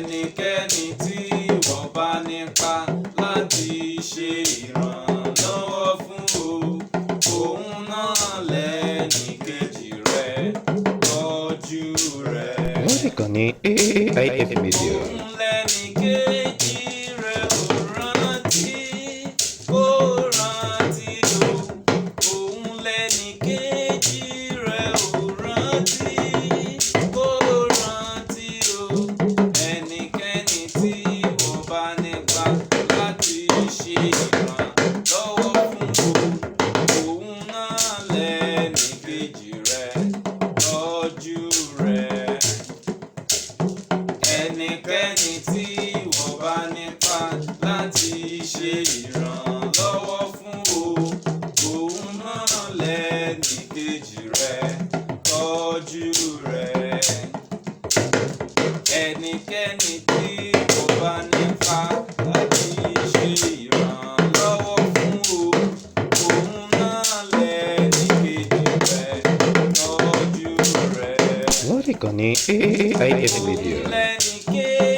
ẹnikẹ́ni tí wọ́n bá nípa láti ṣe ìrànlọ́wọ́ fún òun náà lẹ́nìkejì rẹ̀ tọ́jú rẹ̀. Lórí ìkànnì AIF Media. Òun lẹ́nìkejì rẹ̀ ò rántí, ó rántí o. Òun lẹ́nìkejì rẹ̀ ò rántí, ó rántí o. Ẹnikẹ́ni tí wọ́n bá nípa láti ṣe ìrànlọ́wọ́ fún òun náà lẹ́nìkejì rẹ̀ tọ́jú rẹ̀. Ẹnikẹ́ni tí wọ́n bá nípa láti ṣe ìrànlọ́wọ́ fún òun náà lẹ́nìkejì rẹ̀ tọ́jú rẹ̀. Ẹnikẹ́ni tí wọ́n bá nípa láti ṣe ìrànlọ́wọ́ fún òun náà lẹ́nìkejì rẹ̀ tọ́jú rẹ̀. Lórí ìkànnì AIF Media. Lẹ́nìkejì